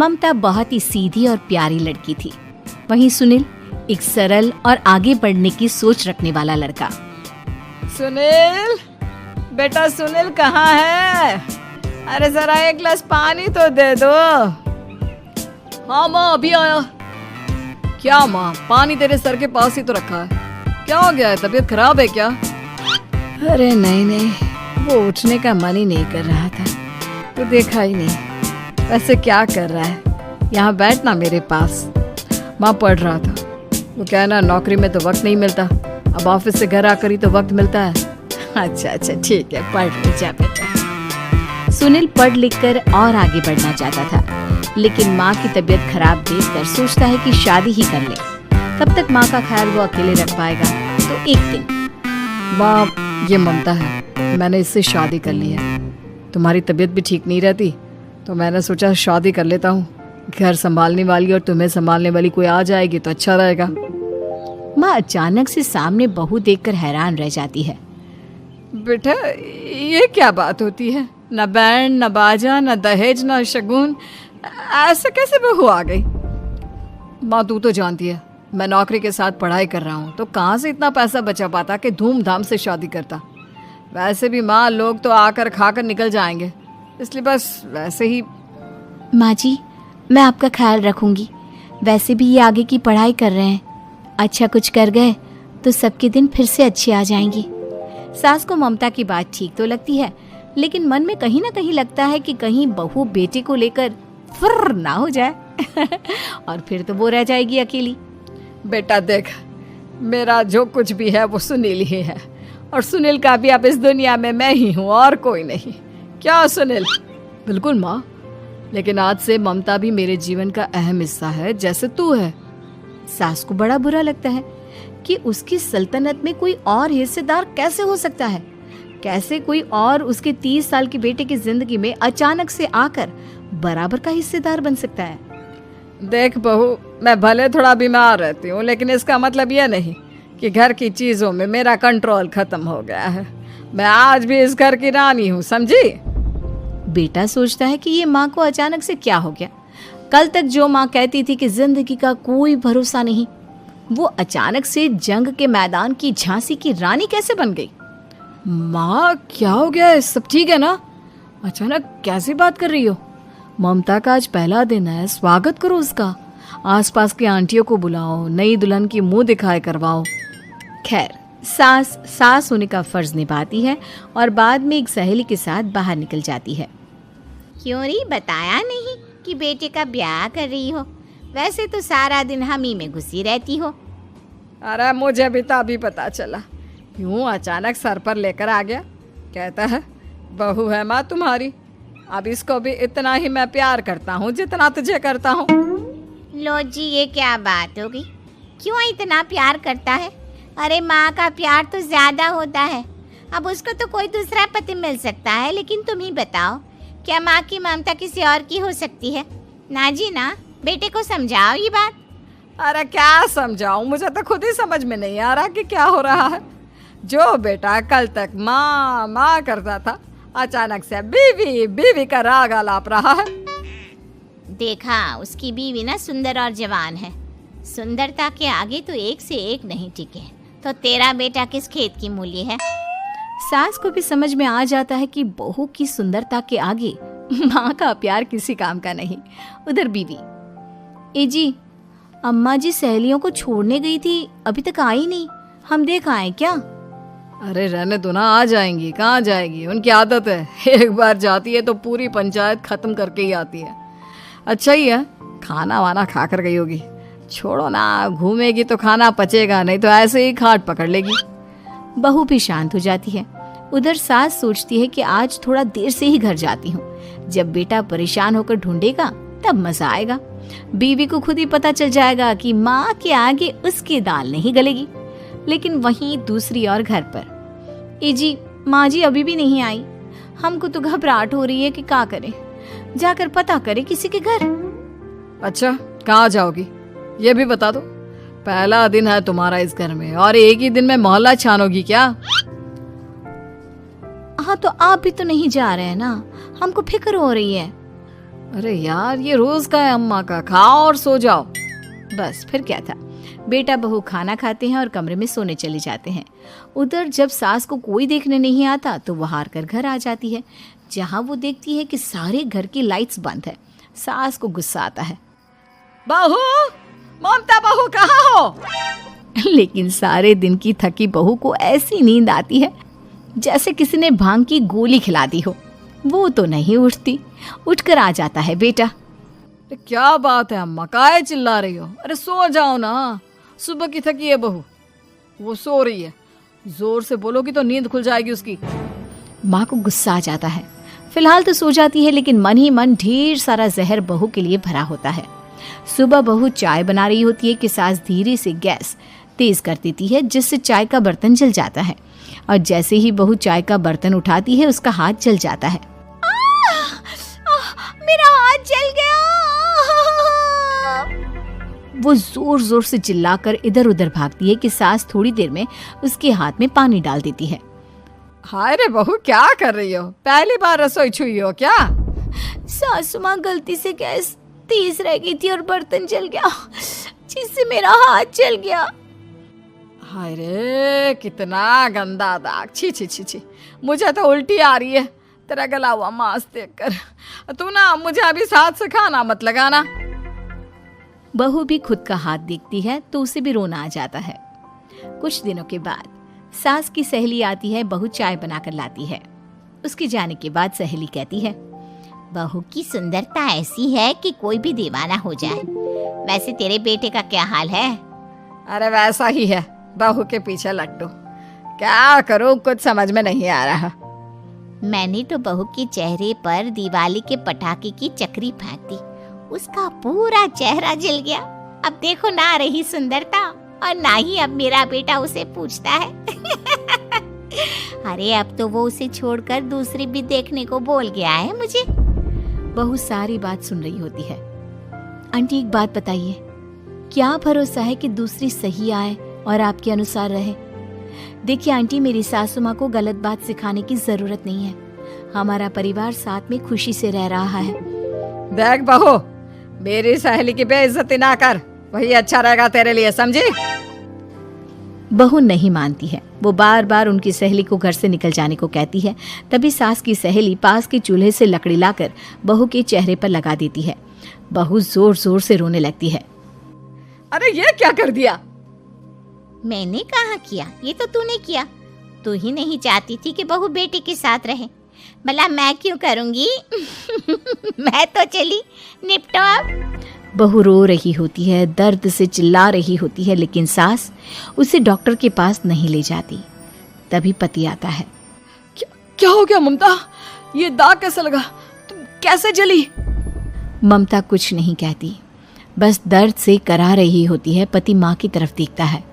ममता बहुत ही सीधी और प्यारी लड़की थी। वहीं सुनील एक सरल और आगे बढ़ने की सोच रखने वाला लड़का। सुनील, बेटा सुनील कहाँ है? अरे जरा एक गिलास पानी तो दे दो। हाँ माँ, अभी आया। क्या माँ, पानी तेरे सर के पास ही तो रखा है। क्या हो गया है, तबीयत खराब है क्या? अरे नहीं, वो उठने का मन ही नहीं कर रहा था, तो देखा ही नहीं। वैसे क्या कर रहा है? यहाँ बैठ ना मेरे पास। माँ पढ़ रहा था। वो क्या है ना, नौकरी में तो वक्त नहीं मिलता, अब ऑफिस से घर आकर ही तो वक्त मिलता है। अच्छा ठीक है, पढ़ ले जा बेटा। सुनील पढ़ लिख कर और आगे बढ़ना चाहता था, लेकिन माँ की तबीयत खराब देखकर सोचता है कि शादी ही कर ले। कब तक माँ का ख्याल वो अकेले रख पाएगा? तो एक दिन, माँ ये ममता है, मैंने इससे शादी कर ली है। तुम्हारी तबीयत भी ठीक नहीं रहती, तो मैंने सोचा शादी कर लेता हूँ। घर संभालने वाली और तुम्हें संभालने वाली कोई आ जाएगी तो अच्छा रहेगा। माँ अचानक से सामने बहू देखकर हैरान रह जाती है। बेटा ये क्या बात होती है? न बैंड, न बाजा, न दहेज, न शगुन, ऐसे कैसे बहू आ गई? माँ तू तो जानती है, मैं नौकरी के साथ पढ़ाई कर रहा हूँ, तो कहाँ से इतना पैसा बचा पाता कि धूमधाम से शादी करता। वैसे भी माँ, लोग तो आकर खाकर निकल जाएंगे, इसलिए बस वैसे ही। माँ जी, मैं आपका ख्याल रखूंगी। वैसे भी ये आगे की पढ़ाई कर रहे हैं, अच्छा कुछ कर गए तो सबके दिन फिर से अच्छे आ जाएंगे। सास को ममता की बात ठीक तो लगती है, लेकिन मन में कहीं ना कहीं लगता है कि कहीं बहू बेटे को लेकर फुर्र ना हो जाए और फिर तो वो रह जाएगी अकेली। बेटा देख, मेरा जो कुछ भी है वो सुनील ही है, और सुनील का भी अब इस दुनिया में मैं ही हूँ और कोई नहीं। क्या सुनील? बिल्कुल माँ, लेकिन आज से ममता भी मेरे जीवन का अहम हिस्सा है, जैसे तू है। सास को बड़ा बुरा लगता है कि उसकी सल्तनत में कोई और हिस्सेदार कैसे हो सकता है। कैसे कोई और उसके 30 साल के बेटे की जिंदगी में अचानक से आकर बराबर का हिस्सेदार बन सकता है। देख बहू, मैं भले थोड़ा बीमार रहती हूँ, लेकिन इसका मतलब यह नहीं कि घर की चीजों में मेरा कंट्रोल खत्म हो गया है। मैं आज भी इस घर की रानी हूँ, समझी? बेटा सोचता है कि ये माँ को अचानक से क्या हो गया। कल तक जो माँ कहती थी कि जिंदगी का कोई भरोसा नहीं, वो अचानक से जंग के मैदान की झांसी की रानी कैसे बन गई? माँ क्या हो गया है? सब ठीक है ना? अचानक कैसी बात कर रही हो? ममता का आज पहला दिन है, स्वागत करो उसका। आसपास की आंटियों को बुलाओ, नई दुल्हन की मुंह दिखाए करवाओ। खैर, सास होने का फर्ज निभाती है और बाद में एक सहेली के साथ बाहर निकल जाती है। क्यों री बताया नहीं कि बेटे का ब्याह कर रही हो? वैसे तो सारा दिन हम ही में घुसी रहती हो। अरे मुझे भी तो अभी पता चला, यूं अचानक सर पर लेकर आ गया। कहता है बहू है माँ तुम्हारी, अब इसको भी इतना ही मैं प्यार करता हूँ जितना तुझे करता हूँ। लो जी, ये क्या बात हो गई? क्यों इतना प्यार करता है? अरे माँ का प्यार तो ज्यादा होता है। अब उसको तो कोई दूसरा पति मिल सकता है, लेकिन तुम ही बताओ, क्या माँ की ममता किसी और की हो सकती है? ना जी ना, बेटे को समझाओ ये बात। अरे क्या समझाऊं, मुझे तो खुद ही समझ में नहीं आ रहा कि क्या हो रहा है। जो बेटा कल तक माँ माँ करता था, अचानक से बीवी बीवी का राग आलाप रहा है। देखा, उसकी बीवी ना सुंदर और जवान है। सुंदरता के आगे तो एक से एक नहीं टिके, तो तेरा बेटा किस खेत की मूली है? सास को भी समझ में आ जाता है कि बहू की सुंदरता के आगे माँ का प्यार किसी काम का नहीं। उधर बीवी, ए जी, अम्मा जी सहेलियों को छोड़ने गई थी, अभी तक आई नहीं, हम देख आए क्या? अरे रहने दो ना, आ जाएंगी। कहाँ जाएगी, उनकी आदत है, एक बार जाती है तो पूरी पंचायत खत्म करके ही आती है। अच्छा ही है, खाना वाना खा कर गई होगी। छोड़ो ना, घूमेगी तो खाना पचेगा, नहीं तो ऐसे ही खाट पकड़ लेगी। बहू भी शांत हो जाती है। उधर सास सोचती है कि आज थोड़ा देर से ही घर जाती हूँ, जब बेटा परेशान होकर ढूंढेगा तब मजा आएगा। बीवी को खुद ही पता चल जाएगा कि माँ के आगे उसकी दाल नहीं गलेगी। लेकिन वहीं दूसरी ओर घर पर, ए जी, माँ जी अभी भी नहीं आई, हमको तो घबराहट हो रही है कि क्या करें, जाकर पता करें किसी के घर। अच्छा, कहाँ जाओगी ये भी बता दो। पहला दिन है तुम्हारा इस घर में और एक ही दिन में मोहल्ला छानोगी क्या? हाँ, तो आप भी तो नहीं जा रहे हैं ना, हमको फिक्र हो रही है। अरे यार, ये रोज का है अम्मा का, खाओ और सो जाओ। बस फिर क्या था। बेटा बहू खाना खाते हैं और कमरे में सोने चले जाते हैं। उधर जब सास को कोई देखने नहीं आता तो वो हार कर घर आ जाती है, जहाँ वो देखती है कि सारे घर की लाइट्स बंद है। सास को गुस्सा आता है। बहू, ममता बहू कहाँ हो? लेकिन सारे दिन की थकी बहू को ऐसी नींद आती है जैसे किसी ने भांग की गोली खिला दी हो। वो तो नहीं उठती। उठकर आ जाता है बेटा। क्या बात है अम्मा, काहे चिल्ला रही हो? अरे सो जाओ ना, सुबह की थकी है बहू, वो सो रही है। जोर से बोलोगी तो नींद खुल जाएगी उसकी। माँ को गुस्सा आ जाता है। फिलहाल तो सो जाती है, लेकिन मन ही मन ढेर सारा जहर बहू के लिए भरा होता है। सुबह बहू चाय बना रही होती है कि सास धीरे से गैस तेज कर देती है, जिससे चाय का बर्तन जल जाता है। और जैसे ही बहू चाय का बर्तन उठाती है उसका हाथ जल जाता है। मेरा हाथ जल गया। वो जोर जोर से चिल्लाकर इधर उधर भागती है कि सास थोड़ी देर में उसके हाथ में पानी डाल देती है। हाय रे बहू, क्या कर रही हो? पहली बार रसोई छुई हो क्या? सासू माँ गलती से गैस तेज रह गई थी और बर्तन जल गया, जिससे मेरा हाथ जल गया। हाय रे, कितना गंदा दाग। छी छी छी छी, मुझे तो उल्टी आ रही है तेरा गला हुआ मांस देखकर। तू ना मुझे अभी साथ से खाना मत लगाना। बहू भी खुद का हाथ देखती है तो उसे भी रोना आ जाता है। कुछ दिनों के बाद सास की सहेली आती है। बहू चाय बनाकर लाती है। उसके जाने के बाद सहेली कहती है, बहू की सुंदरता ऐसी है कि कोई भी दीवाना हो जाए। वैसे तेरे बेटे का क्या हाल है? अरे वैसा ही है, बहू के पीछे लट्टू। क्या करूं, कुछ समझ में नहीं आ रहा। मैंने तो बहू के चेहरे पर दिवाली के पटाखे की चक्री फेंक दी, उसका पूरा चेहरा जल गया। अब देखो ना रही सुंदरता, और ना ही अब मेरा बेटा उसे पूछता है। अरे अब तो वो उसे छोड़कर दूसरी भी देखने को बोल गया है मुझे। बहू सारी बात सुन रही होती है। आंटी एक बात बताइए, क्या भरोसा है कि दूसरी सही आए और आपके अनुसार रहे? देखिए आंटी, मेरी सासू माँ को गलत बात सिखाने की जरूरत नहीं है। हमारा परिवार साथ में खुशी से रह रहा है। देख बहू, मेरी सहेली की बेइज्जती ना कर, वही अच्छा रहेगा तेरे लिए, समझी? बहू नहीं मानती है। वो बार बार उनकी सहेली को घर से निकल जाने को कहती है। तभी सास की सहेली पास के चूल्हे से लकड़ी लाकर बहू के चेहरे पर लगा देती है। बहू जोर जोर से रोने लगती है। अरे ये क्या कर दिया? मैंने कहा किया, ये तो तूने किया। तू ही नहीं चाहती थी कि बहू बेटे के साथ रहे, भला मैं क्यों करूंगी? मैं तो चली, निपटो अब। बहू रो रही होती है, दर्द से चिल्ला रही होती है, लेकिन सास उसे डॉक्टर के पास नहीं ले जाती। तभी पति आता है। क्या हो गया ममता? ये दाग कैसे लगा? तुम कैसे जली? ममता कुछ नहीं कहती, बस दर्द से करा रही होती है। पति माँ की तरफ देखता है।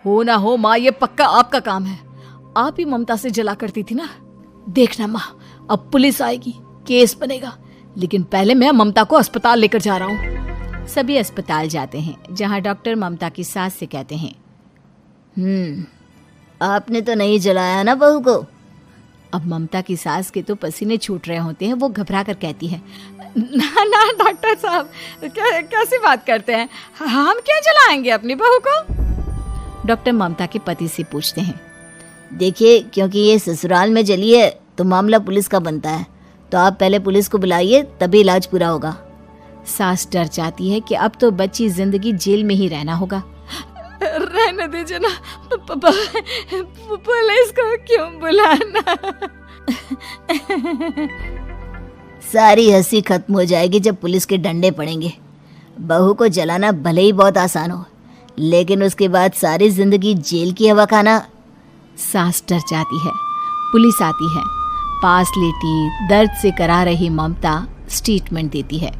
हो ना हो माँ, ये पक्का आपका काम है। आप ही ममता से जला करती थी ना। देखना माँ, अब पुलिस आएगी, केस बनेगा, लेकिन पहले मैं ममता को अस्पताल लेकर जा रहा हूँ। सभी अस्पताल जाते हैं, जहाँ डॉक्टर ममता की सास से कहते हैं, आपने तो नहीं जलाया ना बहू को? अब ममता की सास के तो पसीने छूट रहे होते हैं। वो घबरा कर कहती है, ना ना डॉक्टर साहब, कैसी बात करते हैं? हम क्या जलाएंगे अपनी बहू को? डॉक्टर ममता के पति से पूछते हैं। देखिए, क्योंकि ये ससुराल में जली है तो मामला पुलिस का बनता है, तो आप पहले पुलिस को बुलाइए, तभी इलाज पूरा होगा। सास डर जाती है कि अब तो बच्ची जिंदगी जेल में ही रहना होगा। रहने दीजिए ना, पुलिस को क्यों बुलाना? सारी हंसी खत्म हो जाएगी जब पुलिस के डंडे पड़ेंगे। बहू को जलाना भले ही बहुत आसान हो, लेकिन उसके बाद सारी जिंदगी जेल की हवा खाना। सास डर जाती है। पुलिस आती है। पास लेटी दर्द से करा रही ममता स्टेटमेंट देती है।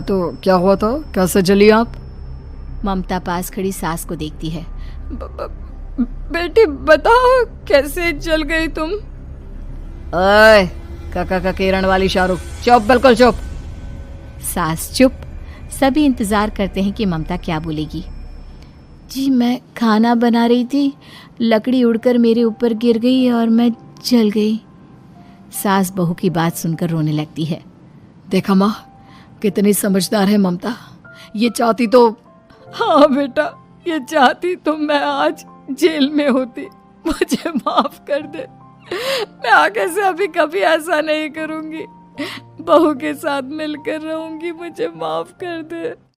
तो क्या हुआ था? कैसे जली आप? ममता पास खड़ी सास को देखती है। बेटी बताओ, कैसे जल गई तुम? ओए, काका का किरण वाली शाहरुख, चुप, बिल्कुल चुप। सास चुप। सभी इंतजार करते हैं कि ममता क्या बोलेगी। जी मैं खाना बना रही थी, लकड़ी उड़कर मेरे ऊपर गिर गई और मैं जल गई। सास बहू की बात सुनकर रोने लगती है। देखा माँ, कितनी समझदार है ममता। ये चाहती तो, हाँ बेटा, ये चाहती तो मैं आज जेल में होती। मुझे माफ कर दे, मैं आगे से अभी कभी ऐसा नहीं करूंगी। बहू के साथ मिलकर रहूंगी, मुझे माफ कर दे।